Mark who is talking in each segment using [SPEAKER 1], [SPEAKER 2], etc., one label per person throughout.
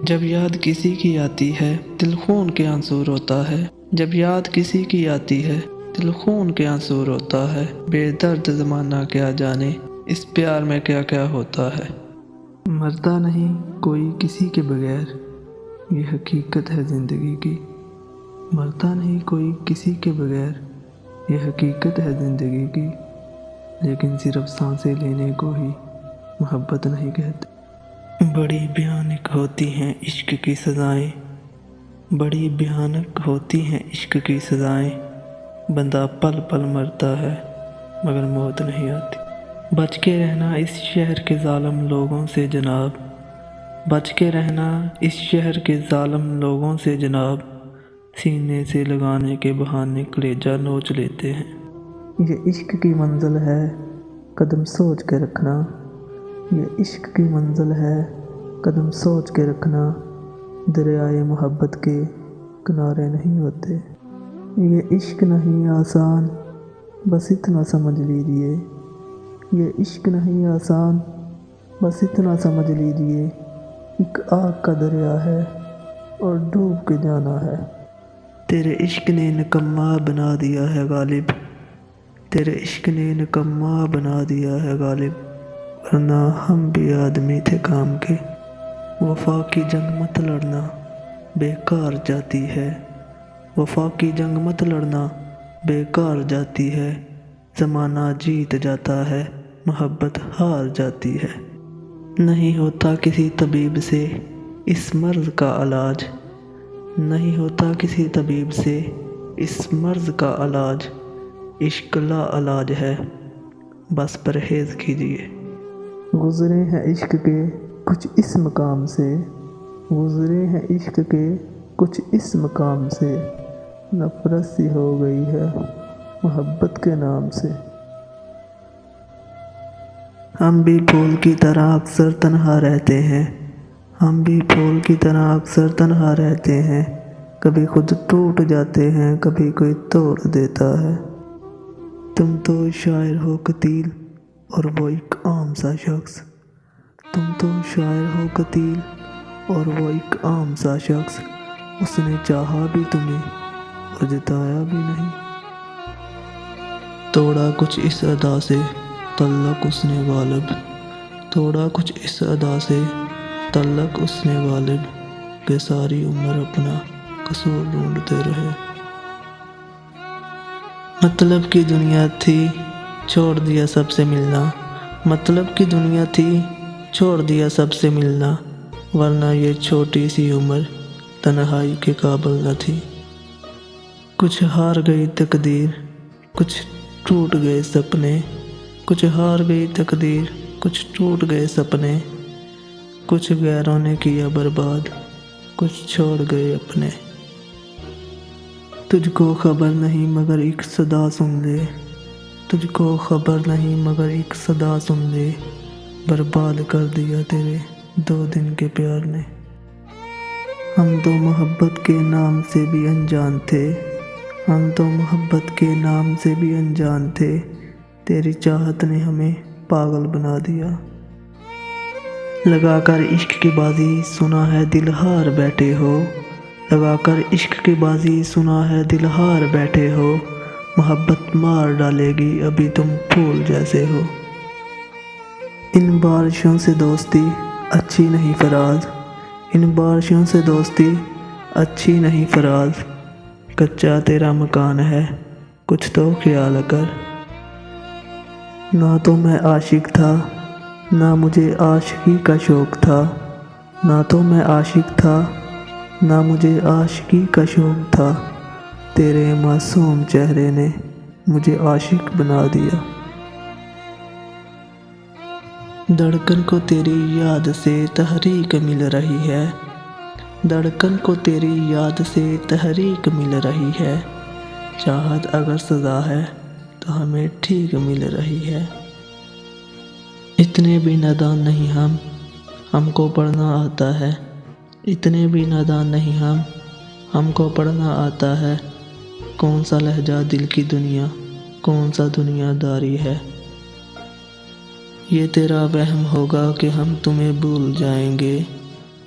[SPEAKER 1] جب یاد کسی کی آتی ہے دل خون کے آنسو روتا ہے، جب یاد کسی کی آتی ہے دل خون کے آنسو روتا ہے، بے درد زمانہ کیا جانے اس پیار میں کیا کیا ہوتا ہے۔ مرتا نہیں کوئی کسی کے بغیر، یہ حقیقت ہے زندگی کی، مرتا نہیں کوئی کسی کے بغیر، یہ حقیقت ہے زندگی کی، لیکن صرف سانسیں لینے کو ہی محبت نہیں کہتے۔ بڑی بھیانک ہوتی ہیں عشق کی سزائیں، بڑی بھیانک ہوتی ہیں عشق کی سزائیں، بندہ پل پل مرتا ہے مگر موت نہیں آتی۔ بچ کے رہنا اس شہر کے ظالم لوگوں سے جناب، بچ کے رہنا اس شہر کے ظالم لوگوں سے جناب، سینے سے لگانے کے بہانے کلیجہ نوچ لیتے ہیں۔ یہ عشق کی منزل ہے قدم سوچ کے رکھنا، یہ عشق کی منزل ہے قدم سوچ کے رکھنا، دریائے محبت کے کنارے نہیں ہوتے۔ یہ عشق نہیں آسان بس اتنا سمجھ لیجئے، یہ عشق نہیں آسان بس اتنا سمجھ لیجئے، ایک آگ کا دریا ہے اور ڈوب کے جانا ہے۔ تیرے عشق نے نکما بنا دیا ہے غالب، تیرے عشق نے نکما بنا دیا ہے غالب، ورنہ ہم بھی آدمی تھے کام کے۔ وفا کی جنگ مت لڑنا بیکار جاتی ہے، وفا کی جنگ مت لڑنا بیکار جاتی ہے، زمانہ جیت جاتا ہے محبت ہار جاتی ہے۔ نہیں ہوتا کسی طبیب سے اس مرض کا علاج، نہیں ہوتا کسی طبیب سے اس مرض کا علاج، عشق لا علاج ہے بس پرہیز کیجیے۔ گزرے ہیں عشق کے کچھ اس مقام سے، گزرے ہیں عشق کے کچھ اس مقام سے، نفرت سی ہو گئی ہے محبت کے نام سے۔ ہم بھی پھول کی طرح اکثر تنہا رہتے ہیں، ہم بھی پھول کی طرح اکثر تنہا رہتے ہیں، کبھی خود ٹوٹ جاتے ہیں کبھی کوئی توڑ دیتا ہے۔ تم تو شاعر ہو قتیل اور وہ ایک عام سا شخص، تم تو شاعر ہو قتیل اور وہ ایک عام سا شخص، اس نے چاہا بھی تمہیں اور جتایا بھی نہیں۔ توڑا کچھ اس ادا سے تعلق اس نے غالب، توڑا کچھ اس ادا سے تعلق اس نے غالب، کہ ساری عمر اپنا قصور ڈھونڈتے رہے۔ مطلب کی دنیا تھی چھوڑ دیا سب سے ملنا، مطلب کی دنیا تھی چھوڑ دیا سب سے ملنا، ورنہ یہ چھوٹی سی عمر تنہائی کے قابل نہ تھی۔ کچھ ہار گئی تقدیر کچھ ٹوٹ گئے سپنے، کچھ ہار گئی تقدیر کچھ ٹوٹ گئے سپنے، کچھ غیروں نے کیا برباد کچھ چھوڑ گئے اپنے۔ تجھ کو خبر نہیں مگر ایک صدا سن لے، تجھ کو خبر نہیں مگر ایک صدا سن لے، برباد کر دیا تیرے 2 دن کے پیار نے۔ ہم تو محبت کے نام سے بھی انجان تھے، ہم تو محبت کے نام سے بھی انجان تھے، تیری چاہت نے ہمیں پاگل بنا دیا۔ لگا کر عشق کی بازی سنا ہے دل ہار بیٹھے ہو، لگا کر عشق کی بازی سنا ہے دل ہار بیٹھے ہو، محبت مار ڈالے گی ابھی تم پھول جیسے ہو۔ ان بارشوں سے دوستی اچھی نہیں فراز، ان بارشوں سے دوستی اچھی نہیں فراز، کچا تیرا مکان ہے کچھ تو خیال کر۔ نہ تو میں عاشق تھا نہ مجھے عاشقی کا شوق تھا، نہ تو میں عاشق تھا نہ مجھے عاشقی کا شوق تھا، تیرے معصوم چہرے نے مجھے عاشق بنا دیا۔ دھڑکن کو تیری یاد سے تحریک مل رہی ہے، دھڑکن کو تیری یاد سے تحریک مل رہی ہے، چاہت اگر سزا ہے تو ہمیں ٹھیک مل رہی ہے۔ اتنے بھی نادان نہیں ہم کو پڑھنا آتا ہے، اتنے بھی نادان نہیں ہم کو پڑھنا آتا ہے، کون سا لہجہ دل کی دنیا کون سا دنیا داری ہے۔ یہ تیرا وہم ہوگا کہ ہم تمہیں بھول جائیں گے،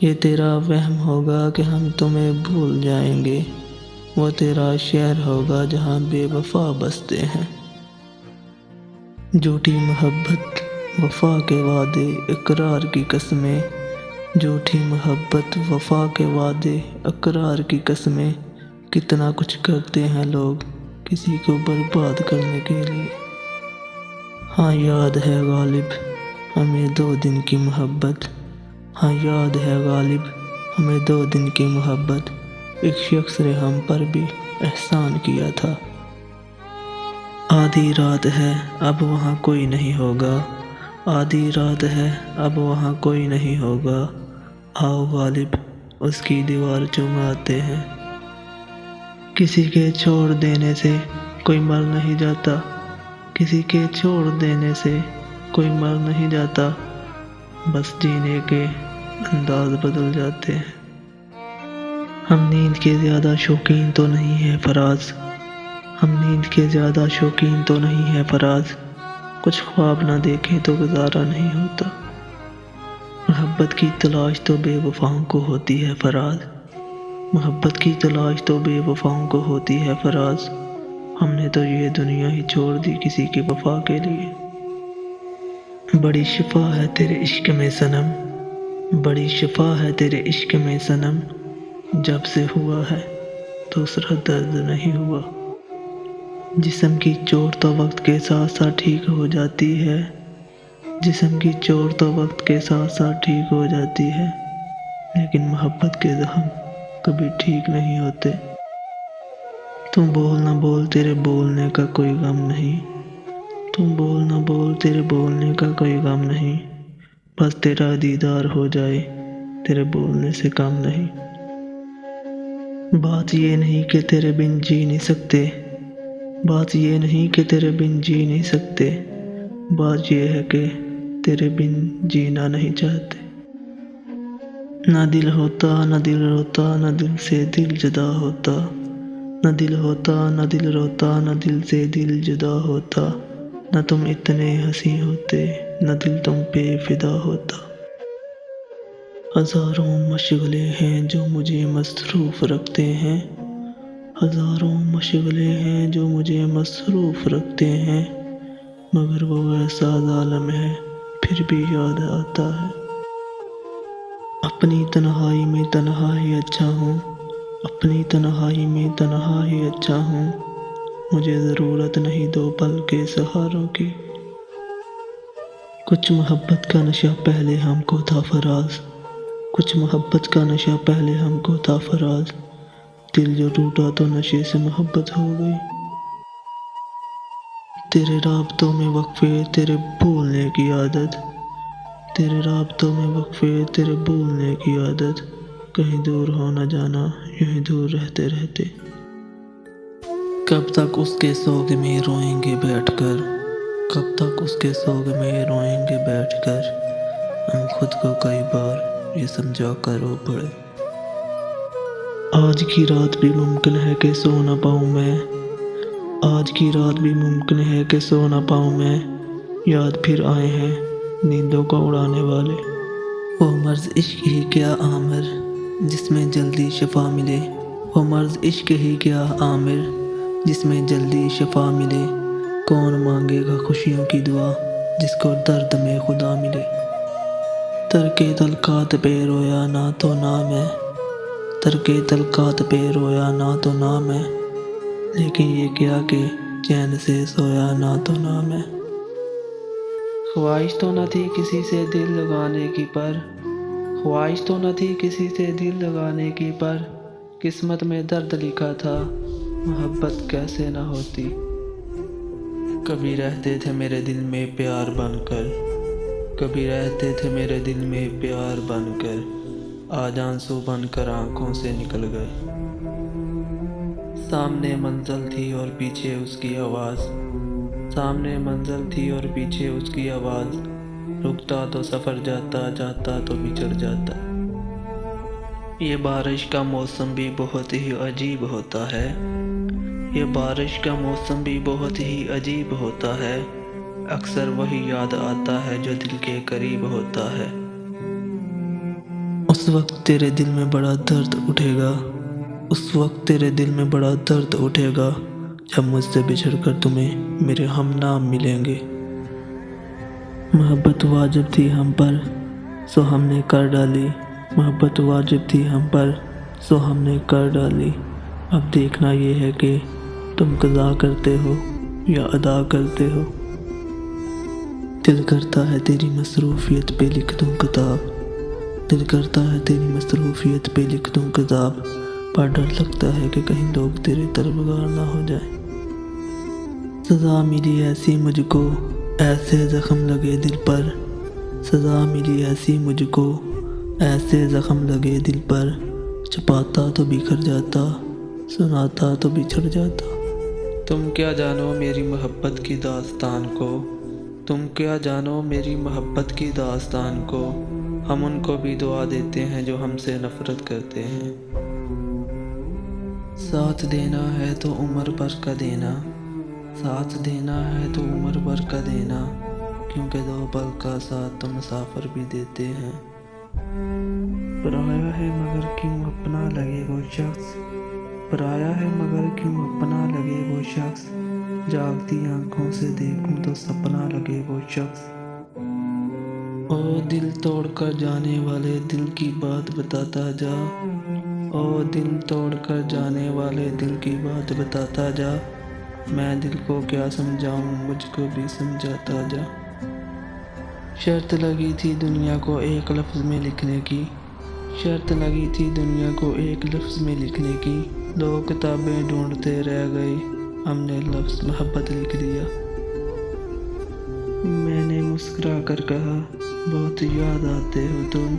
[SPEAKER 1] یہ تیرا وہم ہوگا کہ ہم تمہیں بھول جائیں گے، وہ تیرا شہر ہوگا جہاں بے وفا بستے ہیں۔ جھوٹی محبت، وفا کے وعدے، اقرار کی قسمیں، جھوٹی محبت، وفا کے وعدے، اقرار کی قسمیں، کتنا کچھ کرتے ہیں لوگ کسی کو برباد کرنے کے لیے۔ ہاں یاد ہے غالب ہمیں 2 دن کی محبت، ہاں یاد ہے غالب ہمیں 2 دن کی محبت، ایک شخص نے ہم پر بھی احسان کیا تھا۔ آدھی رات ہے اب وہاں کوئی نہیں ہوگا، آدھی رات ہے اب وہاں کوئی نہیں ہوگا، آؤ غالب اس کی دیوار چماتے ہیں۔ کسی کے چھوڑ دینے سے کوئی مر نہیں جاتا، کسی کے چھوڑ دینے سے کوئی مر نہیں جاتا، بس جینے کے انداز بدل جاتے ہیں۔ ہم نیند کے زیادہ شوقین تو نہیں ہیں فراز، ہم نیند کے زیادہ شوقین تو نہیں ہیں فراز، کچھ خواب نہ دیکھیں تو گزارا نہیں ہوتا۔ محبت کی تلاش تو بے وفاؤں کو ہوتی ہے فراز، محبت کی تلاش تو بے وفاؤں کو ہوتی ہے فراز، ہم نے تو یہ دنیا ہی چھوڑ دی کسی کی وفا کے لیے۔ بڑی شفا ہے تیرے عشق میں صنم، بڑی شفا ہے تیرے عشق میں صنم، جب سے ہوا ہے دوسرا درد نہیں ہوا۔ جسم کی چوٹ تو وقت کے ساتھ ساتھ ٹھیک ہو جاتی ہے، جسم کی چوٹ تو وقت کے ساتھ ساتھ ٹھیک ہو جاتی ہے، لیکن محبت کے زخم کبھی ٹھیک نہیں ہوتے۔ تم بول نہ بول تیرے بولنے کا کوئی غم نہیں، تم بول نہ بول تیرے بولنے کا کوئی غم نہیں، بس تیرا دیدار ہو جائے تیرے بولنے سے کم نہیں۔ بات یہ نہیں کہ تیرے بن جی نہیں سکتے، بات یہ نہیں کہ تیرے بن جی نہیں سکتے، بات یہ ہے کہ تیرے بن جینا نہیں چاہتے۔ نہ دل ہوتا نہ دل روتا، نہ دل سے دل جدا ہوتا، نہ دل ہوتا نہ دل روتا، نہ دل سے دل جدا ہوتا، نہ تم اتنے ہنسی ہوتے، نہ دل تم پہ فدا ہوتا۔ ہزاروں مشغلے ہیں جو مجھے مصروف رکھتے ہیں، ہزاروں مشغلے ہیں جو مجھے مصروف رکھتے ہیں، مگر وہ ایسا ظالم ہے پھر بھی یاد آتا ہے۔ اپنی تنہائی میں تنہا ہی اچھا ہوں، اپنی تنہائی میں تنہا ہی اچھا ہوں، مجھے ضرورت نہیں 2 پل کے سہاروں کی۔ کچھ محبت کا نشہ پہلے ہم کو تھا فراز، کچھ محبت کا نشہ پہلے ہم کو تھا فراز، دل جو ٹوٹا تو نشے سے محبت ہو گئی۔ تیرے رابطوں میں وقفے تیرے بھولنے کی عادت، تیرے رابطوں میں وقفے تیرے بھولنے کی عادت، کہیں دور ہو نہ جانا یوں ہی دور رہتے رہتے۔ کب تک اس کے سوگ میں روئیں گے بیٹھ کر، کب تک اس کے سوگ میں روئیں گے بیٹھ کر، ہم خود کو کئی بار یہ سمجھا کر رو پڑے۔ آج کی رات بھی ممکن ہے کہ سو نہ پاؤں میں، آج کی رات بھی ممکن ہے کہ سو نہ پاؤں میں، یاد پھر آئے ہیں نیندوں کو اڑانے والے۔ وہ مرض عشق ہی کیا عامر جس میں جلدی شفا ملے، وہ مرض عشق ہی کیا عامر جس میں جلدی شفا ملے، کون مانگے گا خوشیوں کی دعا جس کو درد میں خدا ملے۔ ترک تلقات پہ رویا نہ تو نہ میں، ترک تلقات پہ رویا نہ تو نہ میں، لیکن یہ کیا کہ چین سے سویا نہ تو نہ میں۔ خواہش تو نہ تھی کسی سے دل لگانے کی، پر خواہش تو نہ تھی کسی سے دل لگانے کی، پر قسمت میں درد لکھا تھا محبت کیسے نہ ہوتی۔ کبھی رہتے تھے میرے دل میں پیار بن کر، کبھی رہتے تھے میرے دل میں پیار بن کر، آج آنسو بن کر آنکھوں سے نکل گئے۔ سامنے منزل تھی اور پیچھے اس کی آواز، سامنے منزل تھی اور پیچھے اس کی آواز، رکتا تو سفر جاتا جاتا تو بچھڑ جاتا۔ یہ بارش کا موسم بھی بہت ہی عجیب ہوتا ہے، یہ بارش کا موسم بھی بہت ہی عجیب ہوتا ہے، اکثر وہی یاد آتا ہے جو دل کے قریب ہوتا ہے۔ اس اس وقت تیرے دل میں بڑا درد اٹھے گا، اس وقت تیرے دل میں بڑا درد اٹھے گا جب مجھ سے بچھڑ کر تمہیں میرے ہم نام ملیں گے۔ محبت واجب تھی ہم پر سو ہم نے کر ڈالی، محبت واجب تھی ہم پر سو ہم نے کر ڈالی۔ اب دیکھنا یہ ہے کہ تم قضا کرتے ہو یا ادا کرتے ہو۔ دل کرتا ہے تیری مصروفیت پہ لکھ دوں کتاب، دل کرتا ہے تیری مصروفیت پہ لکھ دوں کتاب، پر ڈر لگتا ہے کہ کہیں لوگ تیرے طلبگار نہ ہو جائیں۔ سزا ملی ایسی مجھ کو ایسے زخم لگے دل پر، سزا ملی ایسی مجھ کو ایسے زخم لگے دل پر، چھپاتا تو بکھر جاتا، سناتا تو بچھڑ جاتا۔ تم کیا جانو میری محبت کی داستان کو، تم کیا جانو میری محبت کی داستان کو، ہم ان کو بھی دعا دیتے ہیں جو ہم سے نفرت کرتے ہیں۔ ساتھ دینا ہے تو عمر بھر کا دینا، ساتھ دینا ہے تو عمر بھر کا دینا، کیونکہ دو پل کا ساتھ تو مسافر بھی دیتے ہیں۔ پرایا ہے مگر کیوں اپنا لگے وہ شخص، پرایا ہے مگر کیوں اپنا لگے وہ شخص، جاگتی آنکھوں سے دیکھوں تو سپنا لگے وہ شخص۔ او دل توڑ کر جانے والے دل کی بات بتاتا جا، او دل توڑ کر جانے والے دل کی بات بتاتا جا، میں دل کو کیا سمجھاؤں مجھ کو بھی سمجھاتا جا۔ شرط لگی تھی دنیا کو ایک لفظ میں لکھنے کی، شرط لگی تھی دنیا کو ایک لفظ میں لکھنے کی، لوگ کتابیں ڈھونڈتے رہ گئے، ہم نے لفظ محبت لکھ دیا۔ میں نے مسکرا کر کہا بہت یاد آتے ہو تم،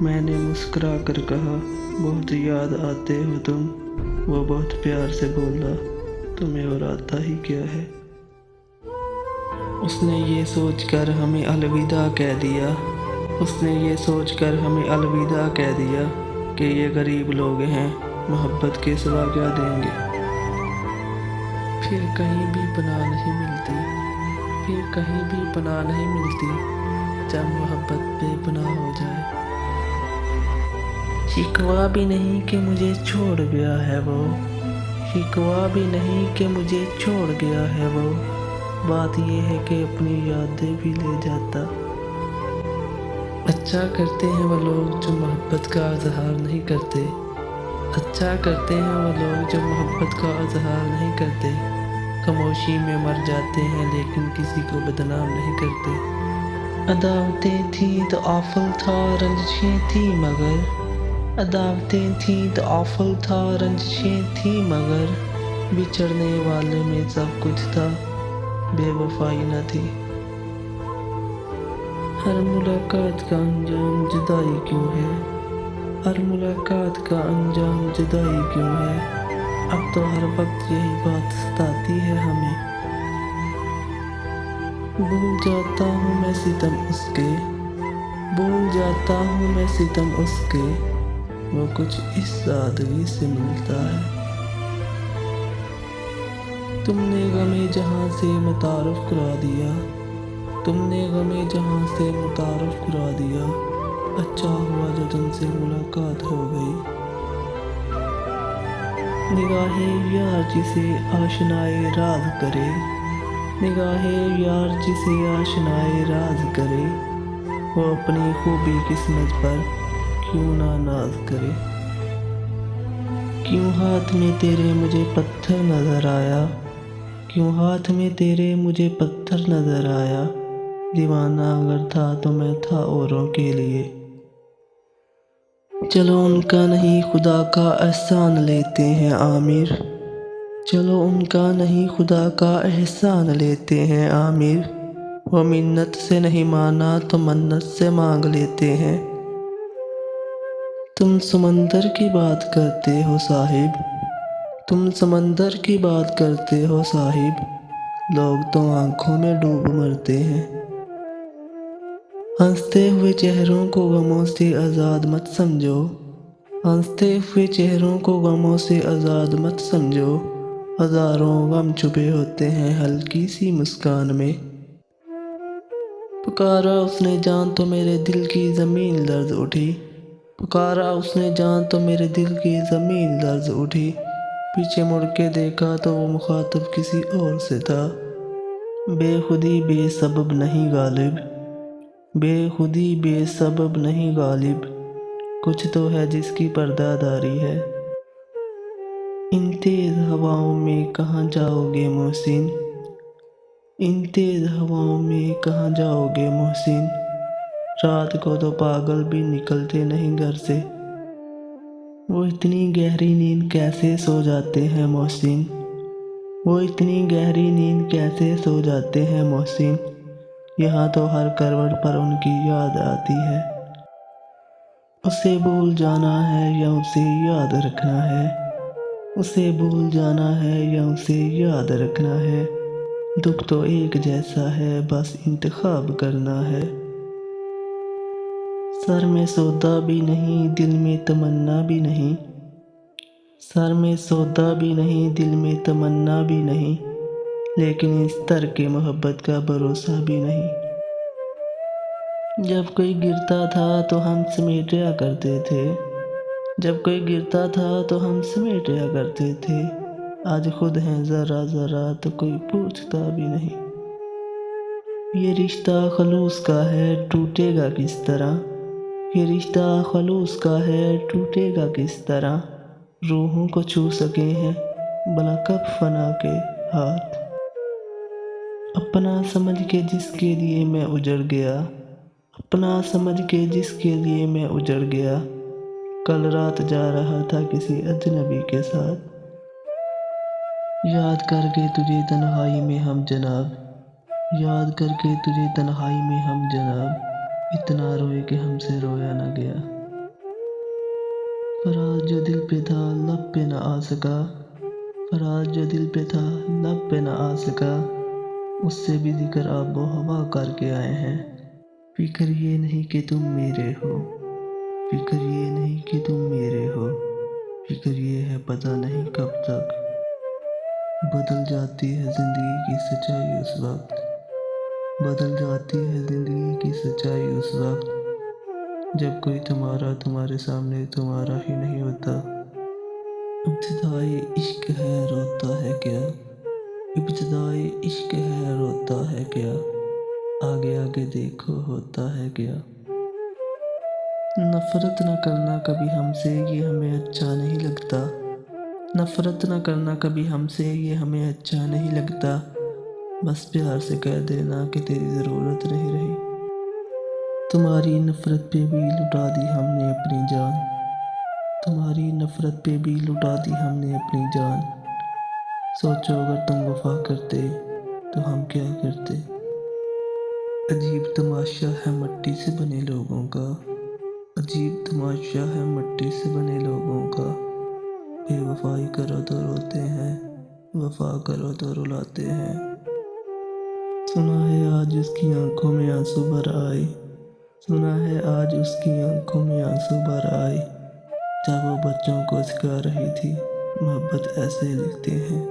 [SPEAKER 1] میں نے مسکرا کر کہا بہت یاد آتے ہو تم، وہ بہت پیار سے بولا تمہیں اور آتا ہی کیا ہے۔ اس نے یہ سوچ کر ہمیں الوداع کہہ دیا، اس نے یہ سوچ کر ہمیں الوداع کہہ دیا کہ یہ غریب لوگ ہیں، محبت کے سوا کیا دیں گے۔ پھر کہیں بھی پناہ نہیں ملتی، پھر کہیں بھی پناہ نہیں ملتی، جب محبت بے پناہ ہو جائے۔ شکوہ بھی نہیں کہ مجھے چھوڑ گیا ہے وہ، شکوہ بھی نہیں کہ مجھے چھوڑ گیا ہے وہ، بات یہ ہے کہ اپنی یادیں بھی لے جاتا۔ اچھا کرتے ہیں وہ لوگ جو محبت کا اظہار نہیں کرتے، اچھا کرتے ہیں وہ لوگ جو محبت کا اظہار نہیں کرتے، خاموشی میں مر جاتے ہیں لیکن کسی کو بدنام نہیں کرتے۔ عداوتیں تھیں تو آفل تھا رنجشیں تھیں مگر، عداوتیں تھیں تو آفل تھا رنجشیں تھیں مگر، بچھڑنے والے میں سب کچھ تھا بے وفائی نہ تھی۔ ہر ملاقات کا انجام جدائی کیوں ہے، ہر ملاقات کا انجام جدائی کیوں ہے، اب تو ہر وقت یہی بات ستاتی ہے ہمیں۔ بھول جاتا ہوں میں ستم اس کے، بھول جاتا ہوں میں ستم اس کے، وہ کچھ اس سادگی سے ملتا ہے۔ تم نے غمِ جہاں سے متعارف کرا دیا، تم نے غمِ جہاں سے متعارف کرا دیا، اچھا ہوا جو تم سے ملاقات ہو گئی۔ نگاہ یار جسے آشنائے راز کرے، نگاہ یار جسے آشنائے راز کرے، وہ اپنی خوبی قسمت پر کیوں نہ ناز کرے۔ کیوں ہاتھ میں تیرے مجھے پتھر نظر آیا، کیوں ہاتھ میں تیرے مجھے پتھر نظر آیا، دیوانہ اگر تھا تو میں تھا اوروں کے لیے۔ چلو ان کا نہیں خدا کا احسان لیتے ہیں عامر، چلو ان کا نہیں خدا کا احسان لیتے ہیں عامر، وہ منت سے نہیں مانا تو منت سے مانگ لیتے ہیں۔ تم سمندر کی بات کرتے ہو صاحب، تم سمندر کی بات کرتے ہو صاحب، لوگ تو آنکھوں میں ڈوب مرتے ہیں۔ ہنستے ہوئے چہروں کو غموں سے آزاد مت سمجھو، ہنستے ہوئے چہروں کو غموں سے آزاد مت سمجھو، ہزاروں غم چھپے ہوتے ہیں ہلکی سی مسکان میں۔ پکارا اس نے جان تو میرے دل کی زمین لرز اٹھی، پکارا اس نے جان تو میرے دل کی زمین لرز اٹھی، پیچھے مڑ کے دیکھا تو وہ مخاطب کسی اور سے تھا۔ بے خودی بے سبب نہیں غالب، بے خودی بے سبب نہیں غالب، کچھ تو ہے جس کی پردہ داری ہے۔ ان تیز ہواؤں میں کہاں جاؤ گے محسن، ان تیز ہواؤں میں کہاں جاؤ گے محسن، رات کو تو پاگل بھی نکلتے نہیں گھر سے۔ وہ اتنی گہری نیند کیسے سو جاتے ہیں محسن، وہ اتنی گہری نیند کیسے سو جاتے ہیں محسن، یہاں تو ہر کروٹ پر ان کی یاد آتی ہے۔ اسے بھول جانا ہے یا اسے یاد رکھنا ہے، اسے بھول جانا ہے یا اسے یاد رکھنا ہے، دکھ تو ایک جیسا ہے بس انتخاب کرنا ہے۔ سر میں سودا بھی نہیں دل میں تمنا بھی نہیں، سر میں سودا بھی نہیں دل میں تمنا بھی نہیں، لیکن اس طرح کی محبت کا بھروسہ بھی نہیں۔ جب کوئی گرتا تھا تو ہم سمیٹیا کرتے تھے، جب کوئی گرتا تھا تو ہم سمیٹیا کرتے تھے، آج خود ہیں ذرا ذرا تو کوئی پوچھتا بھی نہیں۔ یہ رشتہ خلوص کا ہے ٹوٹے گا کس طرح، یہ رشتہ خلوص کا ہے ٹوٹے گا کس طرح، روحوں کو چھو سکے ہیں بھلا کب فنا کے ہاتھ۔ اپنا سمجھ کے جس کے لیے میں اجڑ گیا، اپنا سمجھ کے جس کے لیے میں اجڑ گیا، کل رات جا رہا تھا کسی اجنبی کے ساتھ۔ یاد کر کے تجھے تنہائی میں ہم جناب، یاد کر کے تجھے تنہائی میں ہم جناب، اتنا روئے کہ ہم سے رویا نہ گیا۔ فراز جو دل پہ تھا لب پہ نہ آ سکا، فراز جو دل پہ تھا لب پہ نہ آ سکا، اس سے بھی ذکر آب و ہوا کر کے آئے ہیں۔ فکر یہ نہیں کہ تم میرے ہو، فکر یہ نہیں کہ تم میرے ہو، فکر یہ ہے پتہ نہیں کب تک۔ بدل جاتی ہے زندگی کی سچائی اس وقت، بدل جاتی ہے زندگی کی سچائی اس وقت، جب کوئی تمہارا تمہارے سامنے تمہارا ہی نہیں ہوتا۔ ابتدائی عشق ہے روتا ہے کیا، ابتدائی عشق ہے روتا ہے کیا، آگے آگے دیکھو ہوتا ہے کیا۔ نفرت نہ کرنا کبھی ہم سے یہ ہمیں اچھا نہیں لگتا، نفرت نہ کرنا کبھی ہم سے یہ ہمیں اچھا نہیں لگتا، بس پیار سے کہہ دینا کہ تیری ضرورت نہیں رہی۔ تمہاری نفرت پہ بھی لٹا دی ہم نے اپنی جان، تمہاری نفرت پہ بھی لٹا دی ہم نے اپنی جان، سوچو اگر تم وفا کرتے تو ہم کیا کرتے۔ عجیب تماشا ہے مٹی سے بنے لوگوں کا، عجیب تماشا ہے مٹی سے بنے لوگوں کا، بے وفائی کرو تو روتے ہیں، وفا کرو تو رلاتے ہیں۔ سنا ہے آج اس کی آنکھوں میں آنسو بھر آئے، سنا ہے آج اس کی آنکھوں میں آنسو بھر آئے، جب وہ بچوں کو سکھا رہی تھی محبت ایسے لکھتے ہیں۔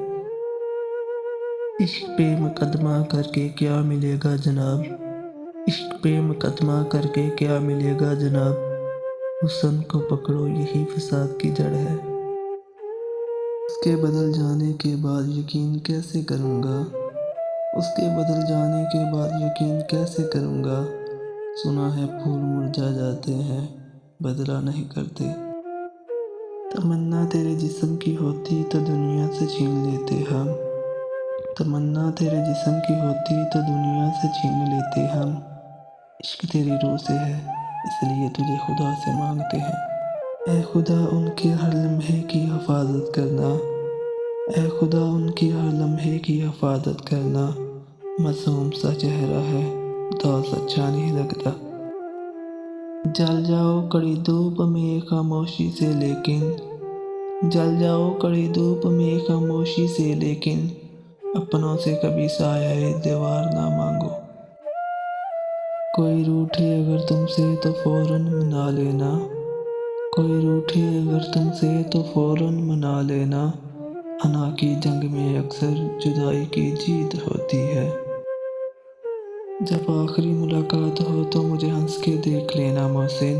[SPEAKER 1] عشق پہ مقدمہ کر کے کیا ملے گا جناب، عشق پہ مقدمہ کر کے کیا ملے گا جناب، حسن کو پکڑو یہی فساد کی جڑ ہے۔ اس کے بدل جانے کے بعد یقین کیسے کروں گا، اس کے بدل جانے کے بعد یقین کیسے کروں گا، سنا ہے پھول مرجھا جاتے ہیں بدلہ نہیں کرتے۔ تمنا تیرے جسم کی ہوتی تو دنیا سے چھین لیتے ہم، تمنا تیرے جسم کی ہوتی تو دنیا سے چھین لیتے ہم، عشق تیری روح سے ہے اس لیے تجھے خدا سے مانگتے ہیں۔ اے خدا ان کے ہر لمحے کی حفاظت کرنا، اے خدا ان کی ہر لمحے کی حفاظت کرنا، معصوم سا چہرہ ہے دوست اچھا نہیں لگتا۔ جل جاؤ کڑی دھوپ میں خاموشی سے لیکن، جل جاؤ کڑی دھوپ میں خاموشی سے لیکن، اپنوں سے کبھی سایہ دیوار نہ مانگو۔ کوئی روٹھے اگر تم سے تو فوراً منا لینا، کوئی روٹھے اگر تم سے تو فوراً منا لینا، انا کی جنگ میں اکثر جدائی کی جیت ہوتی ہے۔ جب آخری ملاقات ہو تو مجھے ہنس کے دیکھ لینا محسن،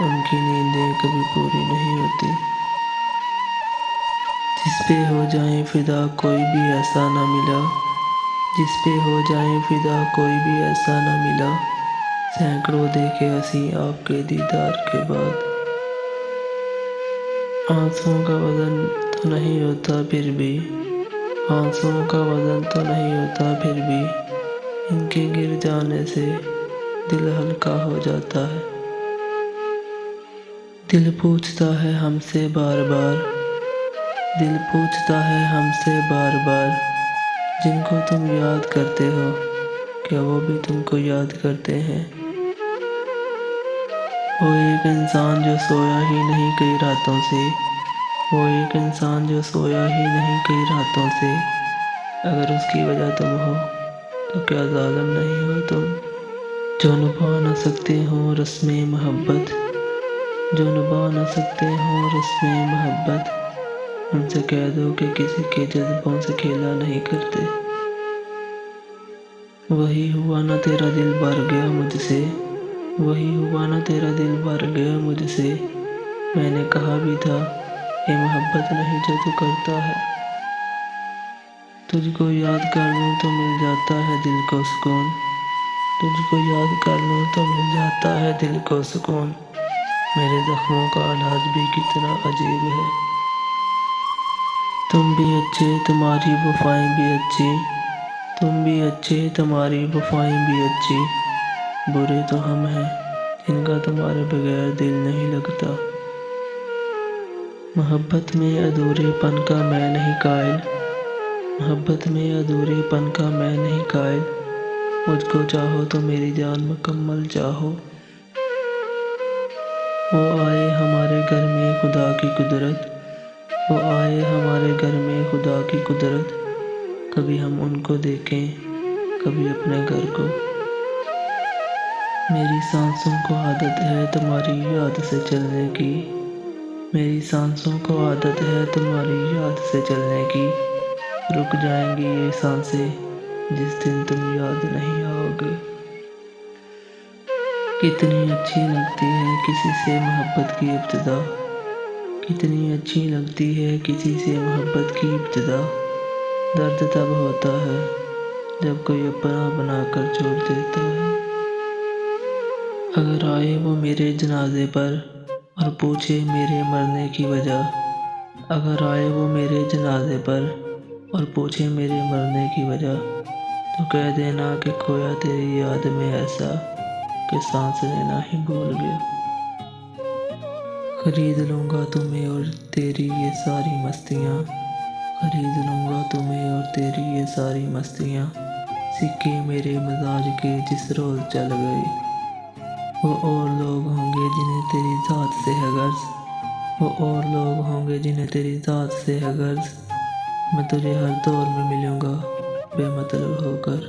[SPEAKER 1] ان کی نیندیں کبھی پوری نہیں ہوتی۔ جس پہ ہو جائیں فدا کوئی بھی ایسا نہ ملا، جس پہ ہو جائیں فدا کوئی بھی ایسا نہ ملا، سینکڑوں دیکھے ہنسی آپ کے دیدار کے بعد۔ آنسوؤں کا وزن تو نہیں ہوتا پھر بھی، آنسوؤں کا وزن تو نہیں ہوتا پھر بھی، ان کے گر جانے سے دل ہلکا ہو جاتا ہے۔ دل پوچھتا ہے ہم سے بار بار، دل پوچھتا ہے ہم سے بار بار، جن کو تم یاد کرتے ہو کیا وہ بھی تم کو یاد کرتے ہیں؟ وہ ایک انسان جو سویا ہی نہیں کئی راتوں سے، وہ ایک انسان جو سویا ہی نہیں کئی راتوں سے، اگر اس کی وجہ تم ہو تو کیا ظالم نہیں ہو تم؟ جو نبھا نہ سکتے ہوں رسم محبت، جو نبھا نہ سکتے ہوں رسم محبت، ان سے کہہ دو کہ کسی کے جذبوں سے کھیلا نہیں کرتے۔ وہی ہوا نہ تیرا دل بھر گیا مجھ سے، وہی ہوا نہ تیرا دل بھر گیا مجھ سے، میں نے کہا بھی تھا یہ محبت نہیں جو تو کرتا ہے۔ تجھ کو یاد کر لوں تو مل جاتا ہے دل کو سکون، تجھ کو یاد کر لوں تو مل جاتا ہے دل کو سکون، میرے زخموں کا علاج بھی کتنا عجیب ہے۔ تم بھی اچھے تمہاری وفائیں بھی اچھی، تم بھی اچھے تمہاری وفائیں بھی اچھی، برے تو ہم ہیں جن کا تمہارے بغیر دل نہیں لگتا۔ محبت میں ادھورے پن کا میں نہیں قائل، محبت میں ادھورے پن کا میں نہیں قائل، مجھ کو چاہو تو میری جان مکمل چاہو۔ وہ آئے ہمارے گھر میں خدا کی قدرت، وہ آئے ہمارے گھر میں خدا کی قدرت، کبھی ہم ان کو دیکھیں کبھی اپنے گھر کو۔ میری سانسوں کو عادت ہے تمہاری یاد سے چلنے کی، میری سانسوں کو عادت ہے تمہاری یاد سے چلنے کی، رک جائیں گی یہ سانسیں جس دن تم یاد نہیں آؤ گے۔ کتنی اچھی لگتی ہے کسی سے محبت کی ابتدا، کتنی اچھی لگتی ہے کسی سے محبت کی ابتدا، درد تب ہوتا ہے جب کوئی اپنا بنا کر چھوڑ دیتا ہے۔ اگر آئے وہ میرے جنازے پر اور پوچھے میرے مرنے کی وجہ، اگر آئے وہ میرے جنازے پر اور پوچھے میرے مرنے کی وجہ، تو کہہ دینا کہ کھویا تیری یاد میں ایسا کہ سانس لینا ہی بھول گیا۔ خرید لوں گا تمہیں اور تیری یہ ساری مستیاں، خرید لوں گا تمہیں اور تیری یہ ساری مستیاں، سکے میرے مزاج کے جس روز چل گئے۔ وہ اور لوگ ہوں گے جنہیں تیری ذات سے ہے غرض، وہ اور لوگ ہوں گے جنہیں تیری ذات سے ہے غرض، میں تجھے ہر دور میں ملوں گا بے مطلب ہو کر۔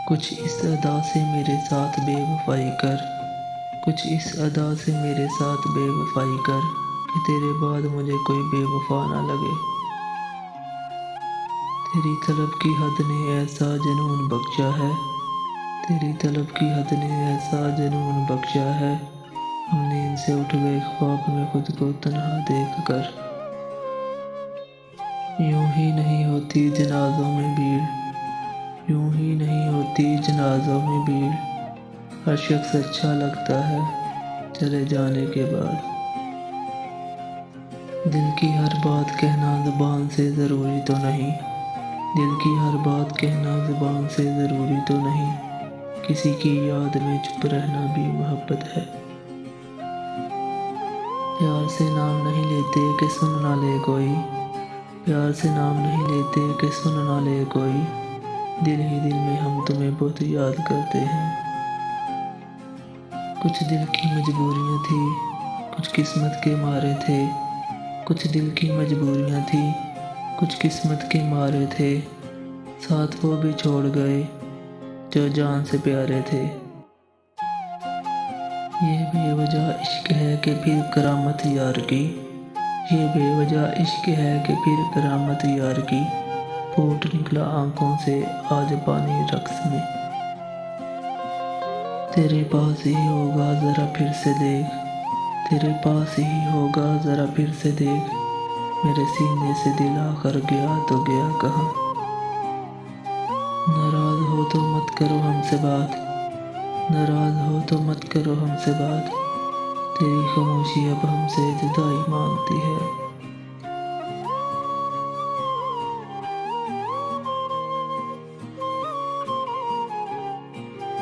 [SPEAKER 1] کچھ اس ادا سے میرے ساتھ بے وفائی کر، کچھ اس ادا سے میرے ساتھ بے وفائی کر، کہ تیرے بعد مجھے کوئی بے وفا نہ لگے۔ تیری طلب کی حد نے ایسا جنون بخشا ہے، تیری طلب کی حد نے ایسا جنون بخشا ہے، ہم نیند سے اٹھ گئے خواب میں خود کو تنہا دیکھ کر۔ یوں ہی نہیں ہوتی جنازوں میں بھیڑ، یوں ہی نہیں ہوتی جنازوں میں بھیڑ، ہر شخص اچھا لگتا ہے چلے جانے کے بعد۔ دل کی ہر بات کہنا زبان سے ضروری تو نہیں، دل کی ہر بات کہنا زبان سے ضروری تو نہیں، کسی کی یاد میں چپ رہنا بھی محبت ہے۔ پیار سے نام نہیں لیتے کہ سن نہ لے کوئی، پیار سے نام نہیں لیتے کہ سن نہ لے کوئی، دل ہی دل میں ہم تمہیں بہت یاد کرتے ہیں۔ کچھ دل کی مجبوریاں تھی کچھ قسمت کے مارے تھے، کچھ دل کی مجبوریاں تھی کچھ قسمت کے مارے تھے، ساتھ وہ بھی چھوڑ گئے جو جان سے پیارے تھے۔ یہ بے وجہ عشق ہے کہ پھر کرامت یار کی، یہ بے وجہ عشق ہے کہ پھر کرامت یار کی، پھوٹ نکلا آنکھوں سے آج پانی رقص میں۔ تیرے پاس ہی ہوگا ذرا پھر سے دیکھ، تیرے پاس ہی ہوگا ذرا پھر سے دیکھ، میرے سینے سے دل آخر گیا تو گیا کہاں۔ ناراض ہو تو مت کرو ہم سے بات، ناراض ہو تو مت کرو ہم سے بات، تیری خاموشی اب ہم سے جدائی مانگتی ہے۔